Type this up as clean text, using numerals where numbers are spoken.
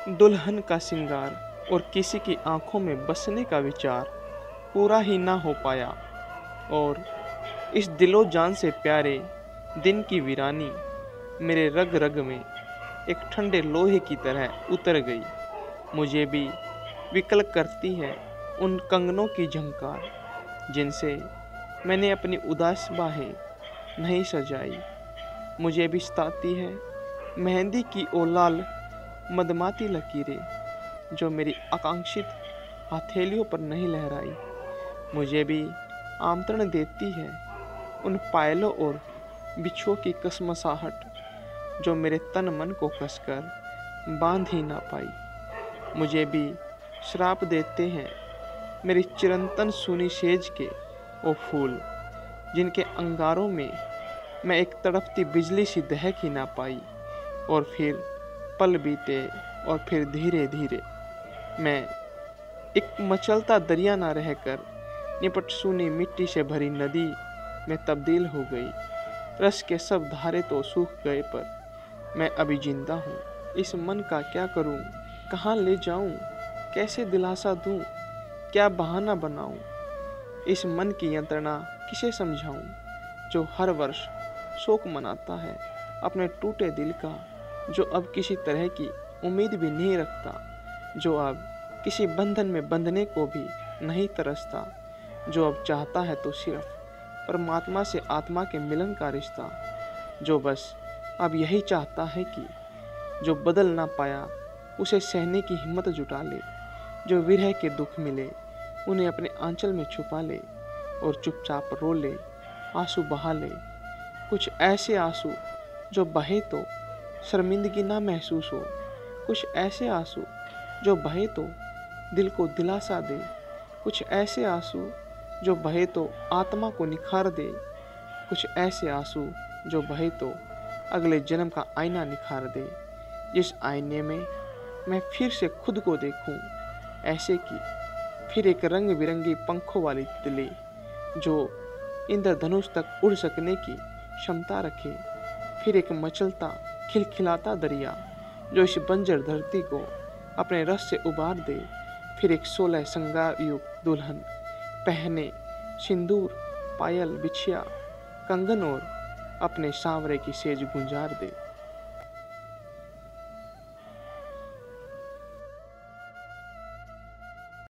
दुल्हन का श्रृंगार और किसी की आंखों में बसने का विचार पूरा ही ना हो पाया, और इस दिलो जान से प्यारे दिन की वीरानी मेरे रग रग में एक ठंडे लोहे की तरह उतर गई। मुझे भी विकल करती है उन कंगनों की झंकार, जिनसे मैंने अपनी उदास बाहें नहीं सजाई। मुझे भी सताती है मेहंदी की ओ लाल मदमाती लकीरें, जो मेरी आकांक्षित हथेलियों पर नहीं लहराई। मुझे भी आमंत्रण देती है उन पायलों और बिच्छुओं की कसमसाहट, जो मेरे तन मन को कसकर बांध ही ना पाई। मुझे भी श्राप देते हैं मेरी चिरंतन सूनी सेज के वो फूल, जिनके अंगारों में मैं एक तड़पती बिजली सी दहक ही ना पाई। और फिर पल बीते और फिर धीरे धीरे मैं एक मचलता दरिया ना रहकर निपट सूनी मिट्टी से भरी नदी में तब्दील हो गई। रस के सब धारे तो सूख गए, पर मैं अभी जिंदा हूँ। इस मन का क्या करूँ, कहाँ ले जाऊँ, कैसे दिलासा दूँ, क्या बहाना बनाऊँ। इस मन की यंत्रणा किसे समझाऊँ, जो हर वर्ष शोक मनाता है अपने टूटे दिल का, जो अब किसी तरह की उम्मीद भी नहीं रखता, जो अब किसी बंधन में बंधने को भी नहीं तरसता, जो अब चाहता है तो सिर्फ परमात्मा से आत्मा के मिलन का रिश्ता, जो बस अब यही चाहता है कि जो बदल ना पाया उसे सहने की हिम्मत जुटा ले, जो विरह के दुख मिले उन्हें अपने आंचल में छुपा ले और चुपचाप रो ले, आंसू बहा ले। कुछ ऐसे आंसू जो बहे तो शर्मिंदगी ना महसूस हो, कुछ ऐसे आंसू जो बहे तो दिल को दिलासा दे, कुछ ऐसे आंसू जो बहे तो आत्मा को निखार दे, कुछ ऐसे आंसू जो बहे तो अगले जन्म का आईना निखार दे, जिस आईने में मैं फिर से खुद को देखूं, ऐसे कि फिर एक रंग बिरंगी पंखों वाली तितली जो इंद्रधनुष तक उड़ सकने की क्षमता रखे, फिर एक मचलता खिलखिलाता दरिया जो इस बंजर धरती को अपने रस से उबार दे, फिर एक 16 श्रृंगार युक्त दुल्हन पहने सिंदूर, पायल, बिछिया, कंगन और अपने सांवरे की सेज गुंजार दे।